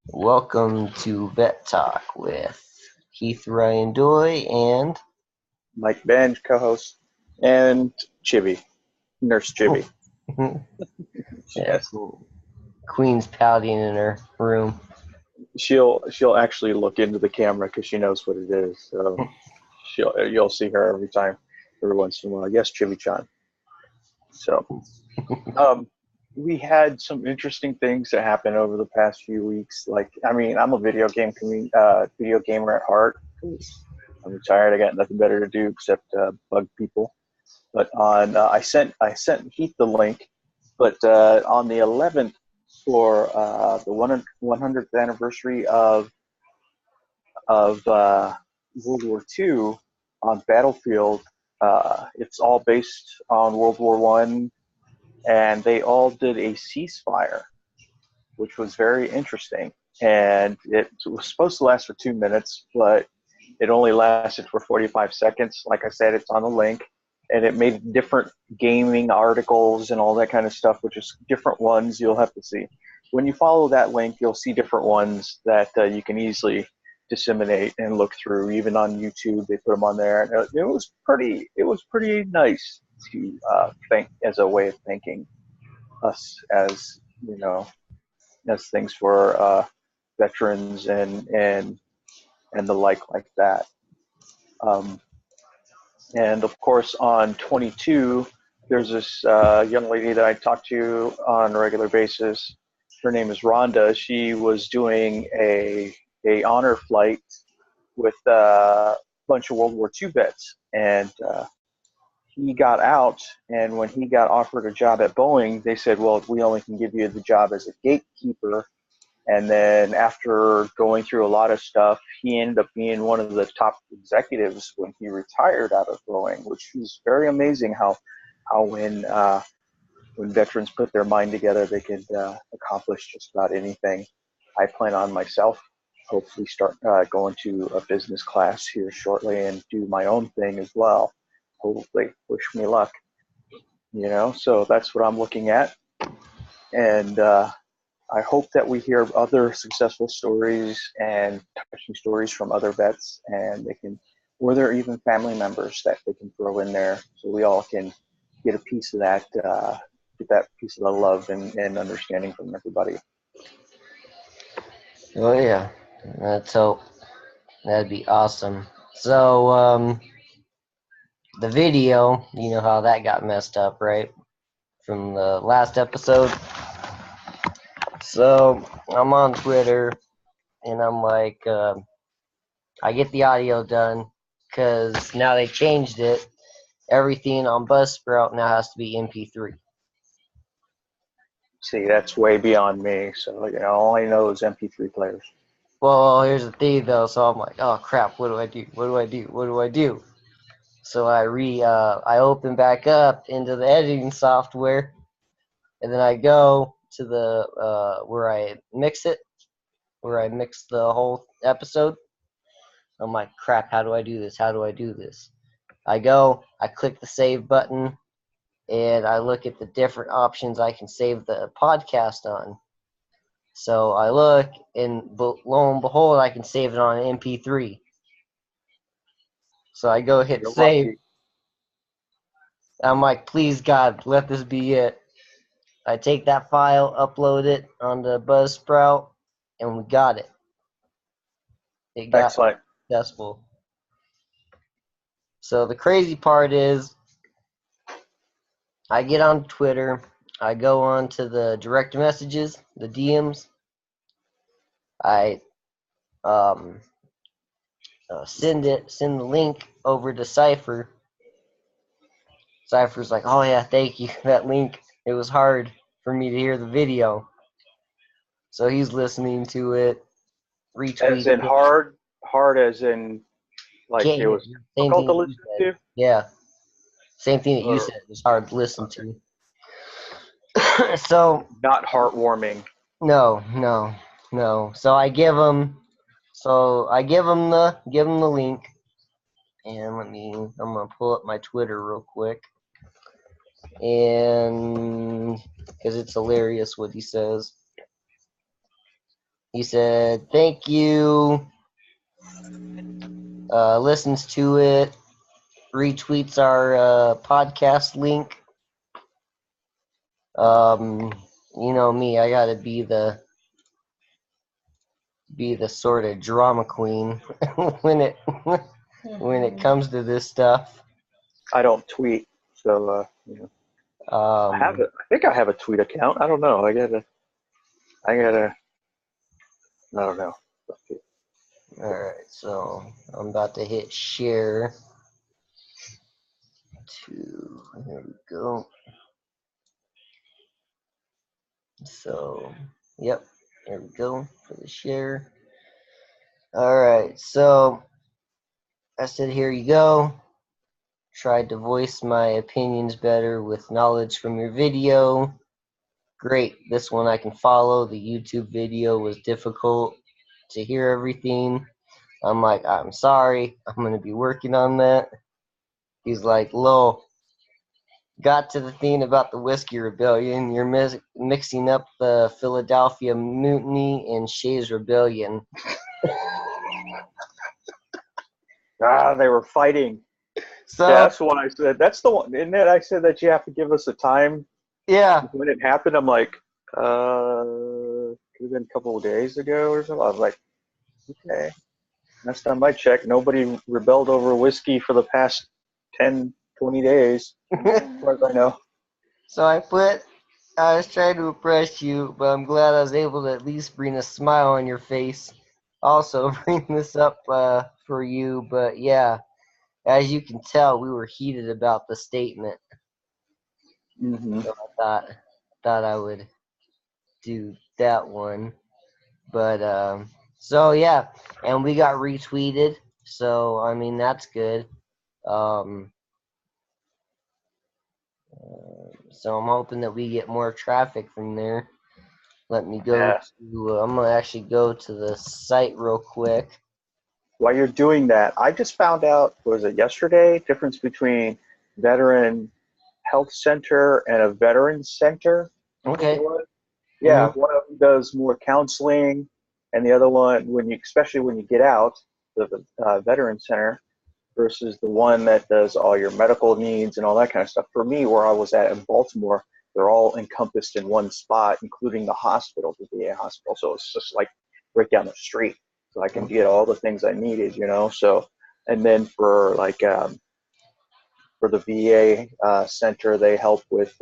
Welcome to Vet Talk with Heath Ryan Doi and Mike Benge, co-host, and Chibi, Nurse Chibi. yeah, Queen's pouting in her room. She'll actually look into the camera because she knows what it is. So you'll see her every once in a while. Yes, Chibi-chan. So we had some interesting things that happened over the past few weeks. I'm a video gamer at heart. I'm retired. I got nothing better to do except bug people. But I sent Heath the link. But on the 11th, for the 100th anniversary of World War II on Battlefield, it's all based on World War One, and they all did a ceasefire, which was very interesting. And it was supposed to last for 2 minutes, but it only lasted for 45 seconds. Like I said, it's on the link, and it made different gaming articles and all that kind of stuff, which is different ones you'll have to see. When you follow that link, you'll see different ones that you can easily disseminate and look through. Even on YouTube, they put them on there. And it was pretty nice to think as a way of thanking us as as things for veterans and the like that. And of course, on 22, there's this young lady that I talk to on a regular basis. Her name is Rhonda. She was doing a honor flight with a bunch of World War II vets, and he got out. And when he got offered a job at Boeing, they said, "Well, we only can give you the job as a gatekeeper." And then after going through a lot of stuff, he ended up being one of the top executives when he retired out of Boeing, which is very amazing how when veterans put their mind together, they could accomplish just about anything. I plan on myself hopefully start going to a business class here shortly and do my own thing as well. Hopefully, wish me luck. So that's what I'm looking at. And I hope that we hear other successful stories and touching stories from other vets, and or there are even family members that they can throw in there, so we all can get a piece of that, get that piece of the love and understanding from everybody. Oh yeah, let's hope. That'd be awesome. So, the video, you know how that got messed up, right? From the last episode. So I'm on Twitter, and I'm like, I get the audio done because now they changed it. Everything on Buzzsprout now has to be MP3. See, that's way beyond me. So all I know is MP3 players. Well, here's the thing though. So I'm like, oh crap, what do I do? What do I do? What do I do? So I open back up into the editing software, and then I go to the where I mix it, where I mix the whole episode. I'm like, crap, how do I do this? How do I do this? I click the save button, and I look at the different options I can save the podcast on. So I look, and lo and behold, I can save it on an MP3. So I go hit You're save. lucky. I'm like, please God, let this be it. I take that file, upload it onto Buzzsprout, and we got it. It got Excellent. successful. So the crazy part is, I get on Twitter, I go on to the direct messages, the DMs, I send the link over to Cypher. Cypher's like, oh yeah, thank you for that link. It was hard for me to hear the video. So he's listening to it, retweeting As in hard as in like it was difficult to listen to? Yeah. Same thing that you said. It was hard to listen to. So not heartwarming. No. So I give them the link, and I'm gonna pull up my Twitter real quick, and because it's hilarious what he says. He said, thank you. Listens to it. Retweets our podcast link. You know me, I gotta be the sort of drama queen when it comes to this stuff. I don't tweet, so I think I have a tweet account. I don't know. I don't know. All right, so I'm about to hit share. Here we go. So, yep, there we go for the share. All right, so I said, here you go. Tried to voice my opinions better with knowledge from your video. Great, this one I can follow. The YouTube video was difficult to hear everything. I'm like, I'm sorry. I'm going to be working on that. He's like, Lo, got to the thing about the Whiskey Rebellion. You're mixing up the Philadelphia Mutiny and Shays Rebellion. They were fighting. So yeah, that's what I said. That's the one. Isn't it? I said that you have to give us a time. Yeah. When it happened, I'm like, could have been a couple of days ago or something. I was like, okay. Last time I checked, nobody rebelled over whiskey for the past 10, 20 days, as far as I know. So I was trying to impress you, but I'm glad I was able to at least bring a smile on your face. Also, bring this up for you, but yeah, as you can tell, we were heated about the statement. Mm-hmm. So I thought I would do that one, but so yeah, and we got retweeted. So I mean that's good. So I'm hoping that we get more traffic from there. Let me go to, I'm going to actually go to the site real quick. While you're doing that, I just found out, was it yesterday, difference between veteran health center and a veteran center. Okay. Yeah, one of them does more counseling, and the other one, especially when you get out, the veteran center, versus the one that does all your medical needs and all that kind of stuff. For me, where I was at in Baltimore, they're all encompassed in one spot, including the hospital, the VA hospital. So it's just like right down the street. So I can get all the things I needed, So, and then for for the VA center, they help with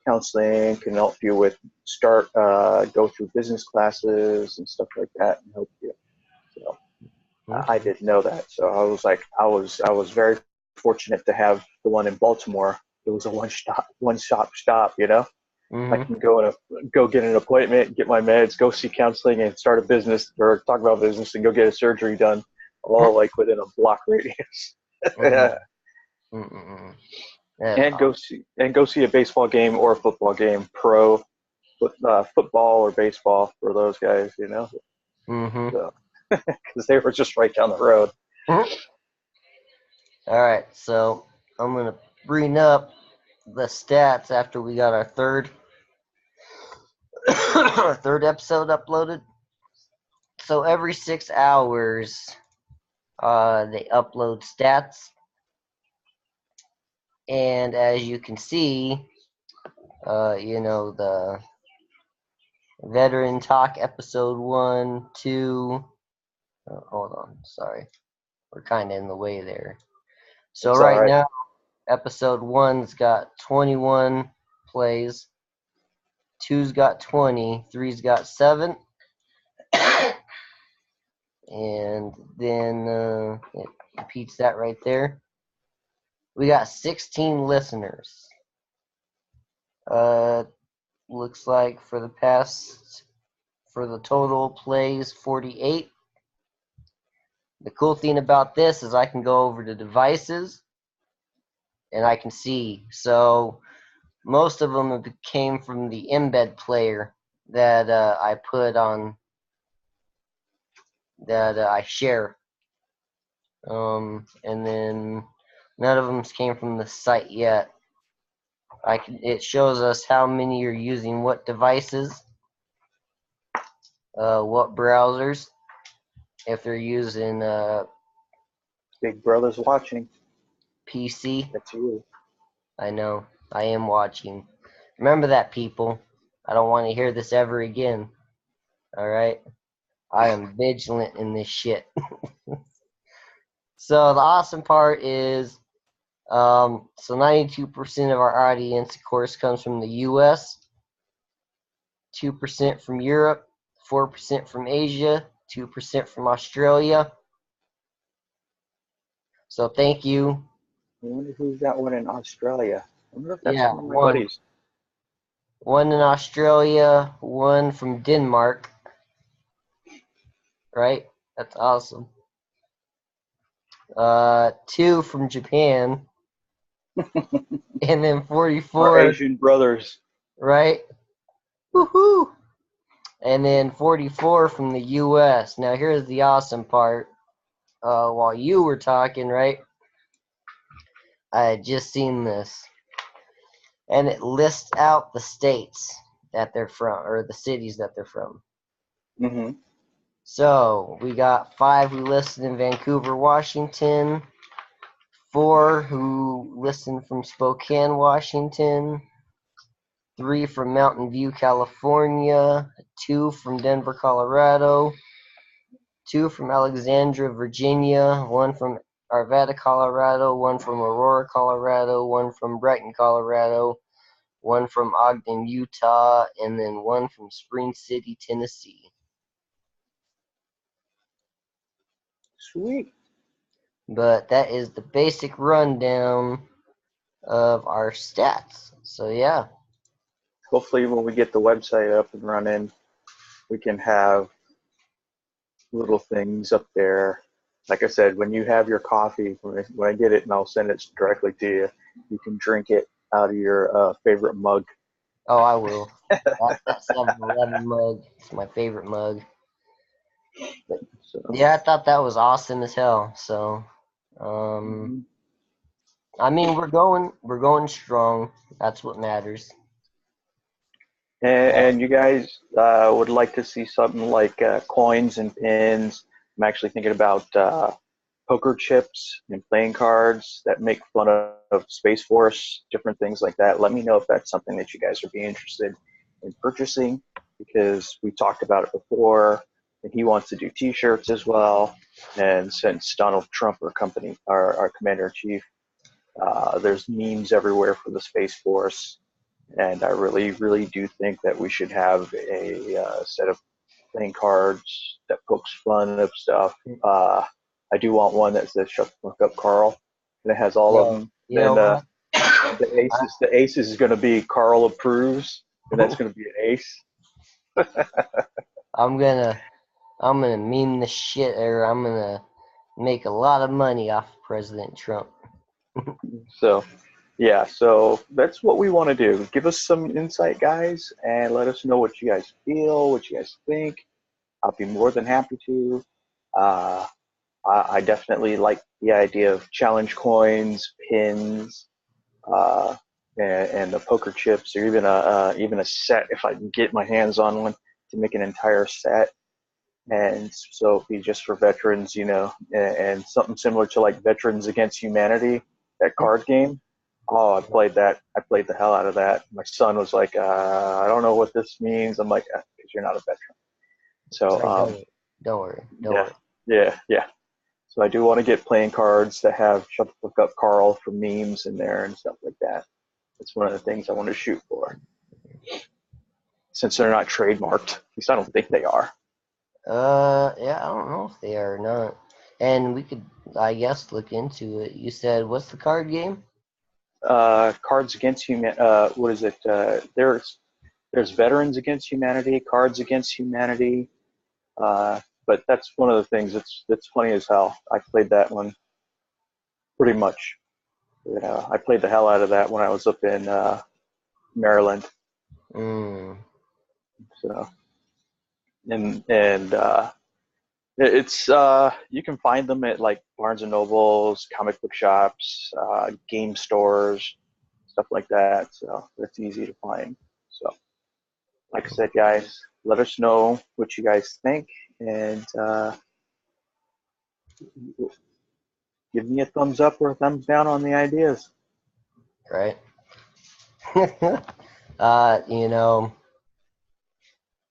counseling, can help you with go through business classes and stuff like that, and help you. So I didn't know that, so I was like, I was very fortunate to have the one in Baltimore. It was a one-stop shop, I can go get an appointment, get my meds, go see counseling, and start a business or talk about business and go get a surgery done, all like within a block radius. Yeah. And go see a baseball game or a football game, pro football or baseball for those guys, So, because they were just right down the road. All right, so I'm gonna bring up the stats after we got our third episode uploaded. So every 6 hours, they upload stats, and as you can see, the Veteran Talk episode 1, 2. Oh, hold on, sorry, we're kind of in the way there. So right now, episode 1's got 21 plays, 2's got 20, 3's got 7, and then it repeats that right there. We got 16 listeners. Looks like for the total plays, 48. The cool thing about this is I can go over to devices and I can see. So most of them came from the embed player that I put on, that I share. And then none of them came from the site yet. It shows us how many are using what devices. what browsers, if they're using Big Brother's watching. PC. That's you. I know. I am watching. Remember that, people. I don't want to hear this ever again. All right? I am vigilant in this shit. So the awesome part is, so 92% of our audience, of course, comes from the U.S., 2% from Europe, 4% from Asia, 2% from Australia. So thank you. I wonder who's got one in Australia. I wonder if that's Yeah, one of my buddies. one in Australia, one from Denmark. Right? That's awesome. 2 from Japan. And then 44. Our Asian brothers. Right? Woohoo! And then 44 from the U.S. Now here's the awesome part. While you were talking, right? I had just seen this. And it lists out the states that they're from, or the cities that they're from. Mm-hmm. So we got 5 who listed in Vancouver, Washington, 4 who listened from Spokane, Washington, 3 from Mountain View, California, 2 from Denver, Colorado, 2 from Alexandria, Virginia, 1 from Arvada, Colorado, 1 from Aurora, Colorado, 1 from Brighton, Colorado, 1 from Ogden, Utah, and then 1 from Spring City, Tennessee. Sweet. But that is the basic rundown of our stats. So yeah. Hopefully when we get the website up and running, we can have little things up there. Like I said, when you have your coffee, when I get it and I'll send it directly to you, you can drink it out of your favorite mug. Oh, I will. That's that 7-Eleven mug. It's my favorite mug. But, So, yeah, I thought that was awesome as hell. So, I mean, we're going strong. That's what matters. and you guys would like to see something like coins and pins. I'm actually thinking about poker chips and playing cards that make fun of Space Force, different things like that. Let me know if that's something that you guys would be interested in purchasing, because we talked about it before, and he wants to do T-shirts as well. And since Donald Trump, our commander-in-chief, there's memes everywhere for the Space Force, and I really, really do think that we should have a set of playing cards that pokes fun of stuff. I do want one that says "Shut the fuck up, Carl," and it has all of them. You know what? The aces is going to be Carl approves, and that's going to be an ace. I'm gonna meme the shit, or I'm gonna make a lot of money off President Trump. So, yeah, so that's what we want to do. Give us some insight, guys, and let us know what you guys feel, what you guys think. I'll be more than happy to. I definitely like the idea of challenge coins, pins, and the poker chips, or even a set if I can get my hands on one to make an entire set. And so it'd be just for veterans, and something similar to like Veterans Against Humanity, that card game. Oh, I played that. I played the hell out of that. My son was like, I don't know what this means. I'm like, because you're not a veteran. So, don't worry. Yeah. So I do want to get playing cards that have "Shut the fuck up, Carl" for memes in there and stuff like that. That's one of the things I want to shoot for. Since they're not trademarked, at least I don't think they are. Yeah, I don't know if they are or not. And we could, I guess, look into it. You said, what's the card game? Cards Against Humanity. What is it? There's Veterans Against Humanity, Cards Against Humanity. But that's one of the things that's funny as hell. I played that one pretty much. I played the hell out of that when I was up in Maryland. So, and it's you can find them at like Barnes and Nobles, comic book shops, game stores, stuff like that. So that's easy to find. So, like I said, guys, let us know what you guys think, and give me a thumbs up or a thumbs down on the ideas. Right. You know,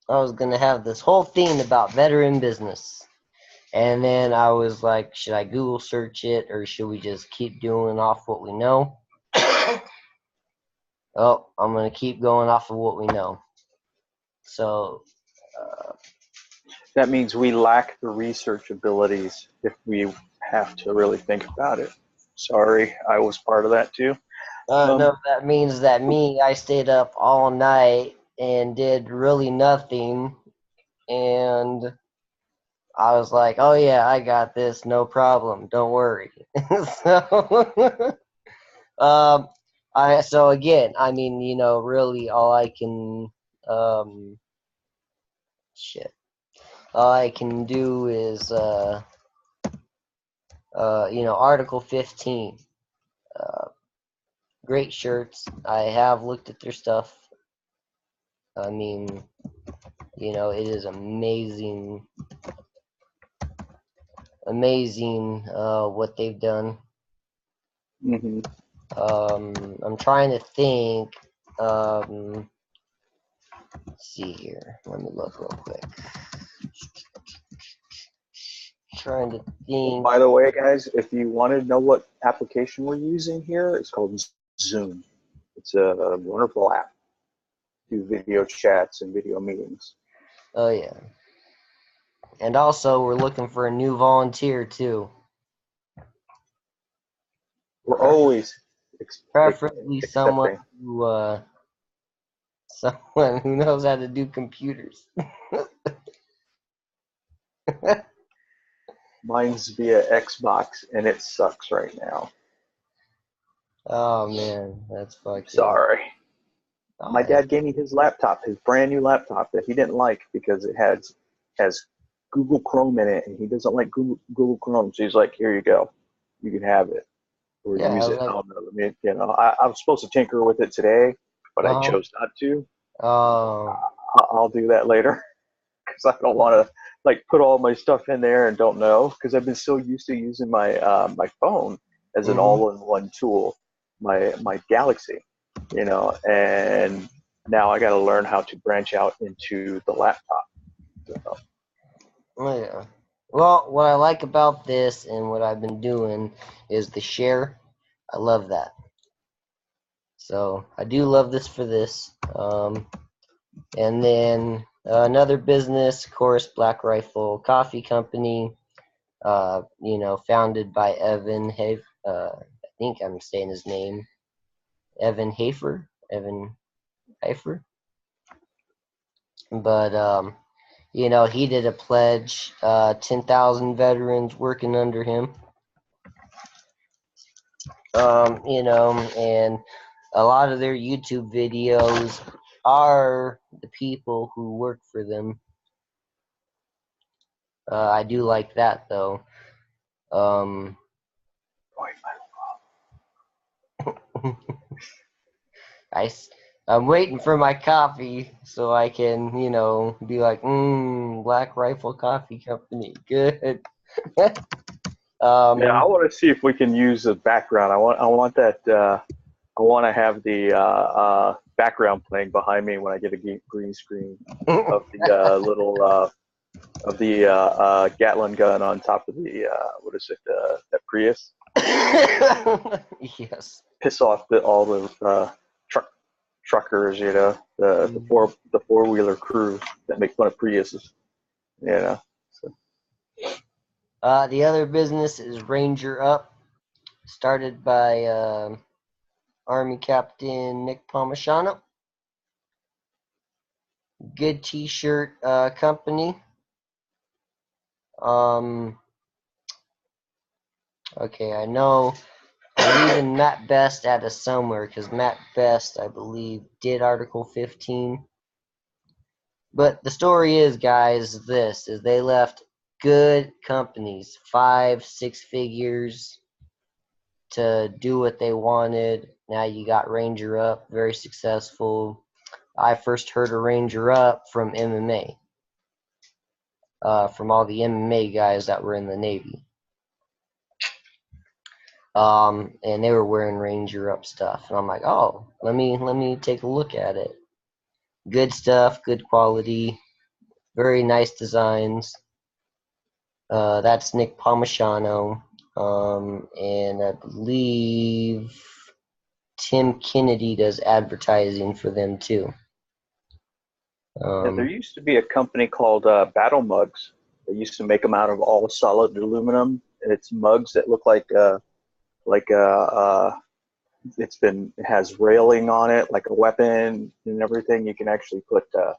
I was gonna have this whole theme about veteran business, and then I was like, should I Google search it or should we just keep doing off what we know? Oh, I'm gonna keep going off of what we know. So, That means we lack the research abilities if we have to really think about it. Sorry, I was part of that too. no, that means that I stayed up all night and did really nothing, and I was like, oh yeah, I got this, no problem, don't worry. So, so again, I mean, you know, really all I can, um, all I can do is, you know, Article 15. Great shirts. I have looked at their stuff. I mean, you know, it is amazing, what they've done. Mm-hmm. I'm trying to think. Let's see here. Let me look real quick. Trying to think. By the way, guys, if you want to know what application we're using here, it's called Zoom. It's a wonderful app. Do video chats and video meetings. Oh yeah. And also, we're looking for a new volunteer too. We're always Preferably accepting. someone who knows how to do computers. Mine's via Xbox, and it sucks right now. Oh man, that's fucking. Sorry. Oh, My dad gave me his laptop, his brand new laptop that he didn't like because it has Google Chrome in it, and he doesn't like Google Chrome. So he's like, "Here you go, you can have it or yeah, use it." like, I don't know. I mean, you know, I was supposed to tinker with it today, but I chose not to. Oh. I'll do that later because I don't want to like put all my stuff in there and don't know, because I've been so used to using my my phone as an all-in-one tool, my Galaxy, you know, and now I got to learn how to branch out into the laptop. So. Oh yeah. Well, what I like about this and what I've been doing is the share. I love that. So I do love this for this. And then another business, of course, Black Rifle Coffee Company. You know, founded by Evan. I think I'm saying his name. Evan Hafer. But you know, he did a pledge. 10,000 veterans working under him. You know, and a lot of their YouTube videos are the people who work for them. I do like that though. I'm waiting for my coffee so I can, you know, be like, Black Rifle Coffee Company, good. Yeah, I want to see if we can use the background. I want that. I want to have the background playing behind me when I get a green screen of the little of the Gatling gun on top of the what is it? That Prius. Yes. Piss off all the truckers, you know, the four-wheeler crew that make fun of Priuses, you know. So. The other business is Ranger Up, started by Army Captain Nick Palmisano. Good T-shirt company. Okay, I know I'm leaving Matt Best out of somewhere because Matt Best, I believe, did Article 15. But the story is, guys, this is they left good companies, 5-6 figures, to do what they wanted. Now you got Ranger Up, very successful. I first heard of Ranger Up from MMA. From all the MMA guys that were in the Navy. And they were wearing Ranger Up stuff. And I'm like, oh, let me take a look at it. Good stuff, good quality, very nice designs. That's Nick Palmisano. And I believe Tim Kennedy does advertising for them too. There used to be a company called Battle Mugs. They used to make them out of all solid aluminum. It's mugs that look like it has railing on it, like a weapon and everything. You can actually put a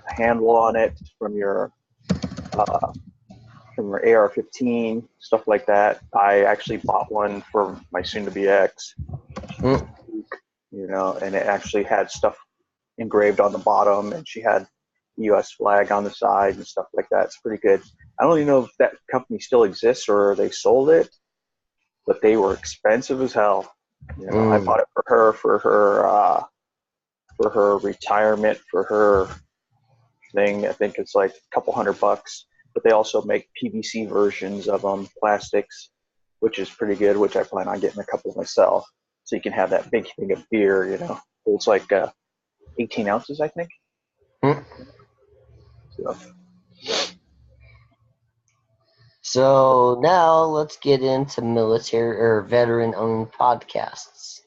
handle on it from your AR-15, stuff like that. I actually bought one for my soon-to-be ex, and it actually had stuff engraved on the bottom, and she had the U.S. flag on the side and stuff like that. It's pretty good. I don't even know if that company still exists or they sold it, but they were expensive as hell. I bought it for her retirement, for her thing. I think it's like a couple $100, but they also make PVC versions of them, plastics, which is pretty good, which I plan on getting a couple myself. So you can have that big thing of beer, It's like 18 ounces, I think. So now let's get into military or veteran-owned podcasts.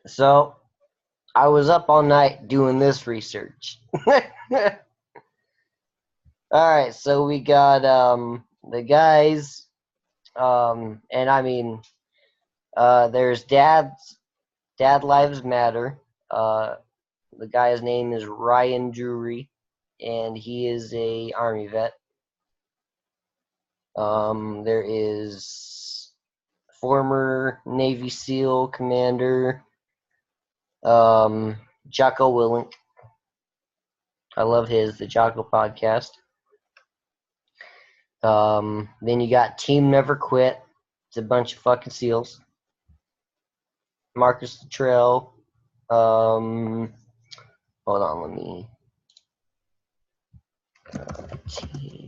So I was up all night doing this research. All right, so we got the guys, and I mean, there's Dad Lives Matter. The guy's name is Ryan Drury, and he is a Army vet. There is former Navy SEAL commander Jocko Willink. I love the Jocko Podcast. Then you got Team Never Quit. It's a bunch of fucking SEALs. Marcus Luttrell. Hold on, let me. Team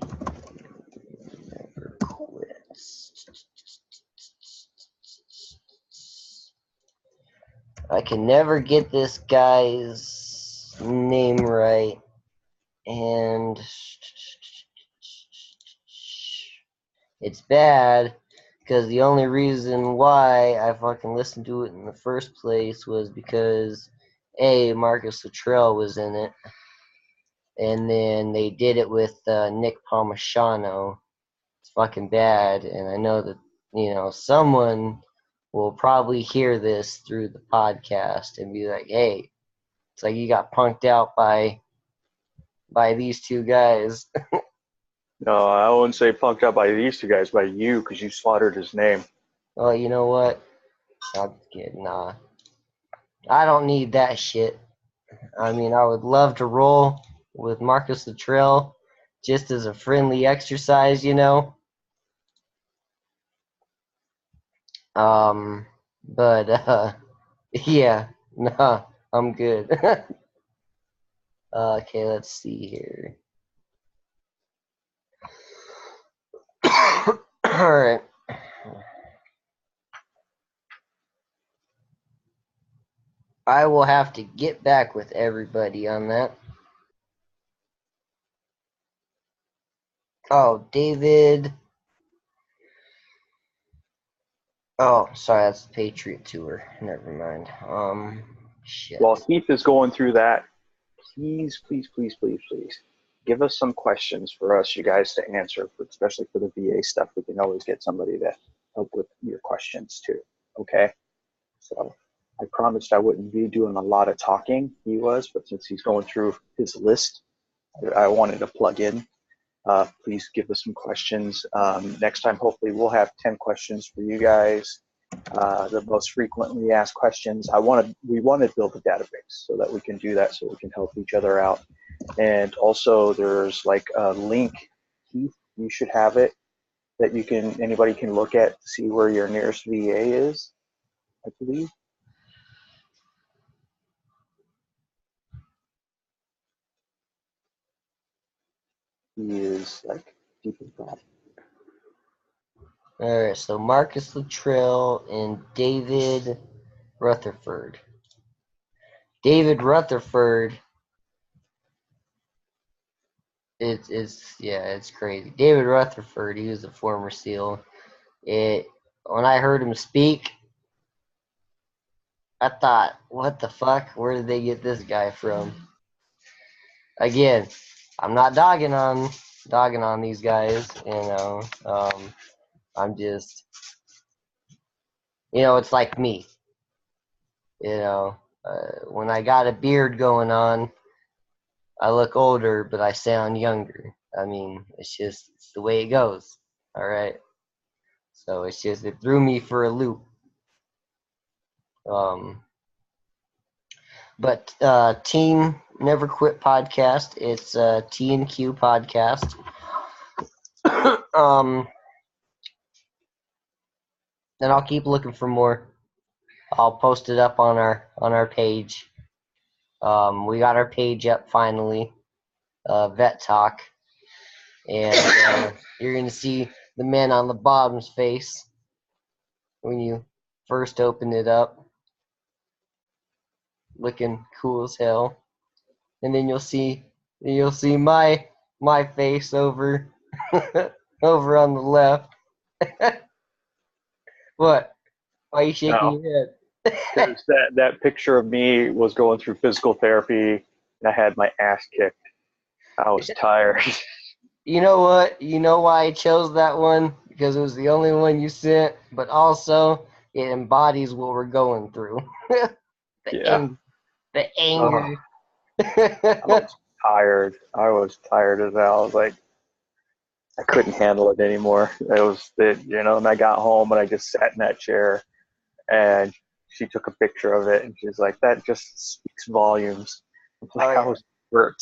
Never Quits. I can never get this guy's name right. And it's bad because the only reason why I fucking listened to it in the first place was because Marcus Luttrell was in it, and then they did it with Nick Palmisano. It's fucking bad, and I know that someone will probably hear this through the podcast and be like, "Hey, it's like you got punked out by these two guys." No, I wouldn't say punked out by these two guys, by you, because you slaughtered his name. Well, you know what? Nah. I don't need that shit. I mean, I would love to roll with Marcus Luttrell just as a friendly exercise, But, yeah, nah, I'm good. Okay, let's see here. All right. I will have to get back with everybody on that. Oh, David. Oh, sorry, that's the Patriot Tour. Never mind. Shit. While Heath is going through that, please give us some questions for us, you guys, to answer, especially for the VA stuff. We can always get somebody to help with your questions too. Okay? So I promised I wouldn't be doing a lot of talking. He was, but since he's going through his list, I wanted to plug in. Please give us some questions. Next time, hopefully, we'll have 10 questions for you guys. The most frequently asked questions. We want to build a database so that we can do that, so we can help each other out. And also, there's like a link, Heath, you should have it, that anybody can look at to see where your nearest VA is, I believe. He is like deep in thought. All right, so Marcus Luttrell and David Rutherford. David Rutherford. It's crazy. David Rutherford, he was a former SEAL. When I heard him speak, I thought, what the fuck? Where did they get this guy from? Again, I'm not dogging on these guys, I'm just, it's like me, when I got a beard going on, I look older, but I sound younger. I mean, it's the way it goes. All right. So it threw me for a loop. But Team Never Quit podcast. It's T&Q podcast. And I'll keep looking for more. I'll post it up on our page. We got our page up finally. Vet Talk. And you're gonna see the man on the bottom's face when you first open it up, looking cool as hell, and then you'll see my face over over on the left. What? Why are you shaking your head? that picture of me was going through physical therapy, and I had my ass kicked. I was tired. You know what? You know why I chose that one? Because it was the only one you sent, but also it embodies what we're going through. The anger. I was tired. I was tired as hell. I was like, I couldn't handle it anymore. And I got home and I just sat in that chair, and she took a picture of it, and she's like, that just speaks volumes. I was hurt.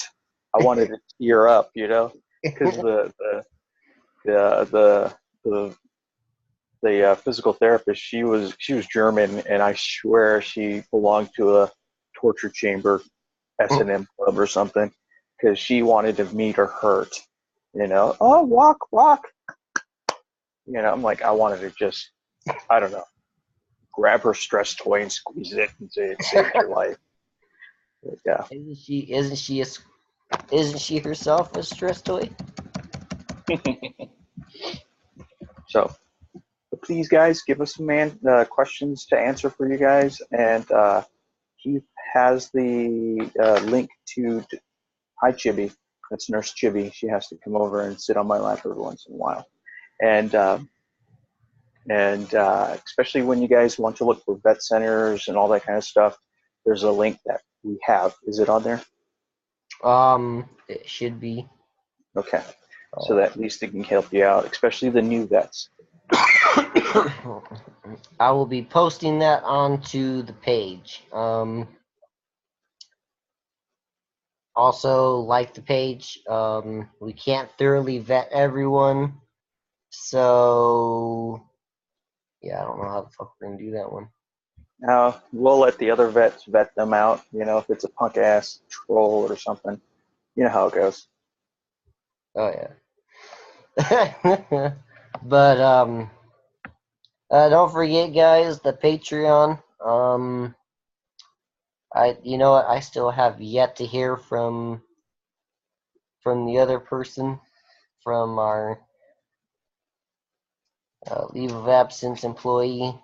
I wanted to tear up, because the physical therapist, she was German, and I swear she belonged to a torture chamber, S&M club or something, because she wanted me to hurt. Oh, walk. I'm like, I wanted to just, I don't know, grab her stress toy and squeeze it and say it saved your life. But, yeah. Isn't she herself a stress toy? So, please, guys, give us some questions to answer for you guys, and Heath has the link to. Hi, Chibi. That's Nurse Chibi. She has to come over and sit on my lap every once in a while, and especially when you guys want to look for vet centers and all that kind of stuff. There's a link that we have. Is it on there? It should be. Okay. So that at least it can help you out, especially the new vets. I will be posting that onto the page. Also, like the page. We can't thoroughly vet everyone, so yeah, I don't know how the fuck we're gonna do that one. Now, we'll let the other vets vet them out, if it's a punk ass troll or something. You know how it goes. Oh yeah. But don't forget, guys, the Patreon. I still have yet to hear from the other person, from our leave of absence employee.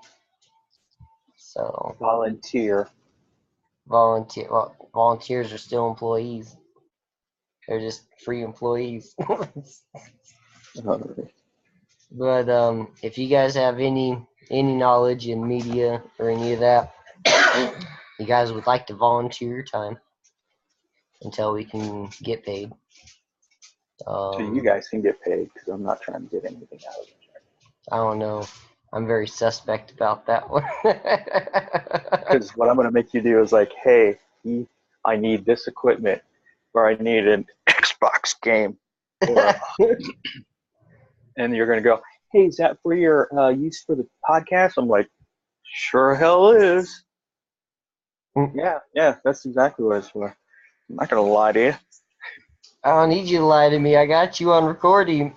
So volunteer. Well, volunteers are still employees. They're just free employees. But if you guys have any knowledge in media or any of that, you guys would like to volunteer your time until we can get paid. So you guys can get paid, because I'm not trying to get anything out of it. I don't know. I'm very suspect about that one. Because what I'm going to make you do is like, hey, I need this equipment, or I need an Xbox game. And you're going to go, hey, is that for your use for the podcast? I'm like, sure hell is. Yeah, that's exactly what it's for. I'm not going to lie to you. I don't need you to lie to me. I got you on recording.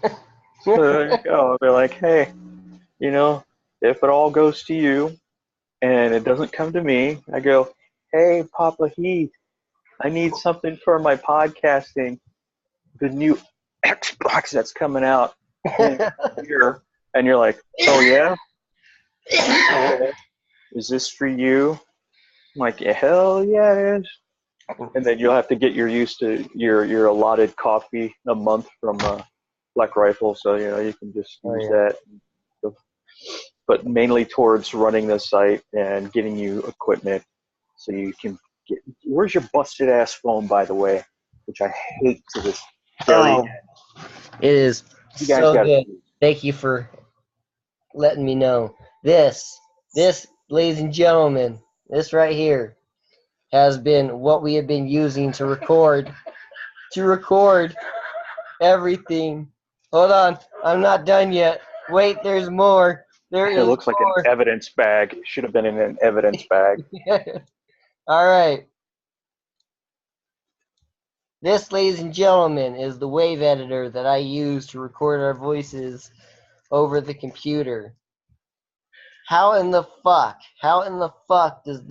So there you go. They're like, hey, if it all goes to you and it doesn't come to me, I go, hey, Papa Heath, I need something for my podcasting. The new Xbox that's coming out here. And you're like, oh, yeah? Okay. Is this for you? I'm like, yeah, hell yeah, it is. And then you'll have to get used to your allotted coffee a month from Black Rifle, so you can just use that. But mainly towards running the site and getting you equipment, so you can get. Where's your busted ass phone, by the way? Which I hate to this very end. It is so good. Thank you for letting me know. This, ladies and gentlemen, this right here has been what we have been using to record everything. Hold on, I'm not done yet. Wait, there's more. It looks like an evidence bag. It should have been in an evidence bag. All right. This, ladies and gentlemen, is the wave editor that I use to record our voices over the computer. How in the fuck does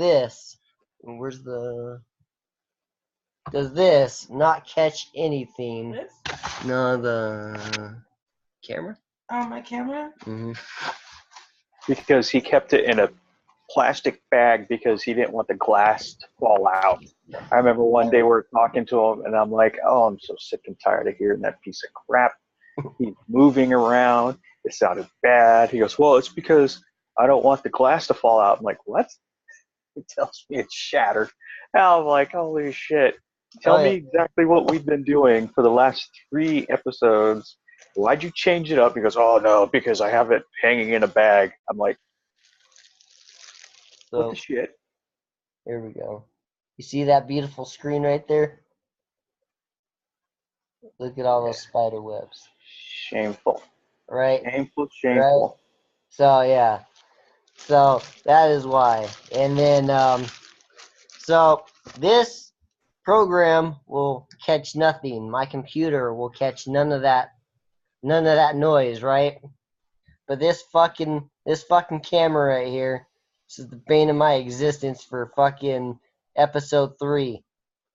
this not catch anything? This? No, the camera. Oh, my camera? Mm-hmm. Because he kept it in a plastic bag because he didn't want the glass to fall out. I remember one day we were talking to him, and I'm like, oh, I'm so sick and tired of hearing that piece of crap. He's moving around. It sounded bad. He goes, well, it's because I don't want the glass to fall out. I'm like, what? He tells me it's shattered. Now I'm like, holy shit. Tell me exactly what we've been doing for the last 3 episodes. Why'd you change it up? He goes, oh, no, because I have it hanging in a bag. I'm like, what the shit? Here we go. You see that beautiful screen right there? Look at all those spider webs. Shameful. Right? Shameful. Right? So, yeah. So, that is why. And then, so this program will catch nothing. My computer will catch none of that noise, right? But this fucking camera right here, this is the bane of my existence for fucking episode 3.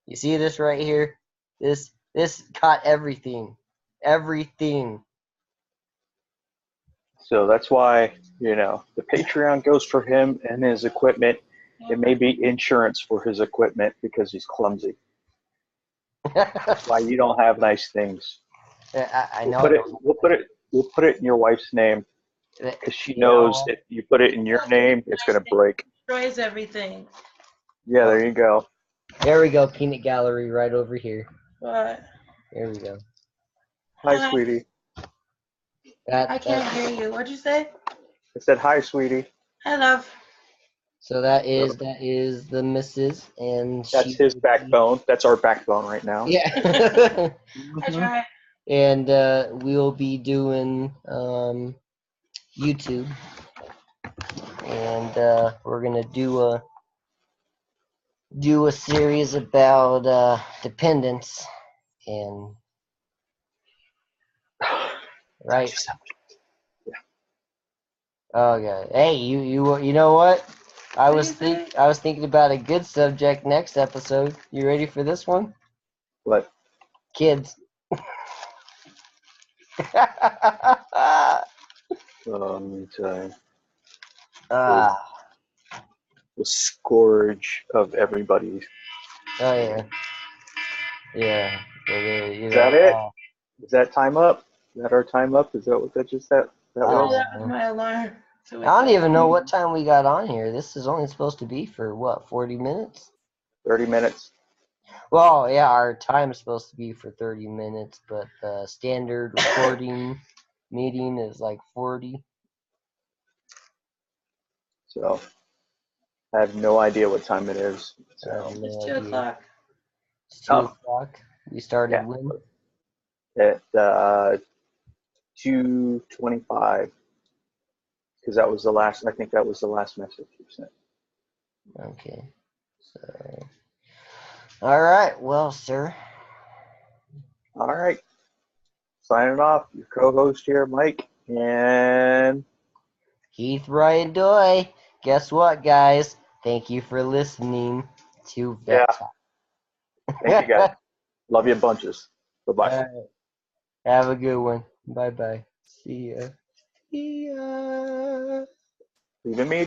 You see this right here? This caught everything. Everything. So that's why, the Patreon goes for him and his equipment. It may be insurance for his equipment because he's clumsy. That's why you don't have nice things. I know. We'll put it in your wife's name because she knows if you put it in your name, it's going to break. Destroys everything. Yeah, there you go. There we go, Peanut Gallery right over here. What? There we go. Hi, sweetie. I can't hear you. What'd you say? I said hi, sweetie. Hi, love. So that is the missus, and that's his backbone. That's our backbone right now. Yeah. I tried. And we'll be doing YouTube, and we're gonna do a series about dependence, and right. Okay. Hey, you know what? I was thinking about a good subject next episode. You ready for this one? What? Kids. Let me tell you. The scourge of everybody. Oh yeah. Yeah. Is that it? Is that time up? Is that our time up? Is that what that just said? That was my alarm. So I don't even know what time we got on here. This is only supposed to be for what, 40 minutes? 30 minutes. Well, yeah, our time is supposed to be for 30 minutes, but the standard recording meeting is like 40. So I have no idea what time it is. So. It's 2 o'clock. It's 2 o'clock. We started when? At 2:25. Because that was the last. I think that was the last message you sent. Okay. So, all right. Well, sir, All right. Signing off. Your co-host here, Mike, and Heath Ryan Doi. Guess what, guys? Thank you for listening to yeah, Vet Talk. thank you guys. Love you bunches. Bye-bye. All right. Have a good one. Bye bye. See ya. See ya. Leaving me.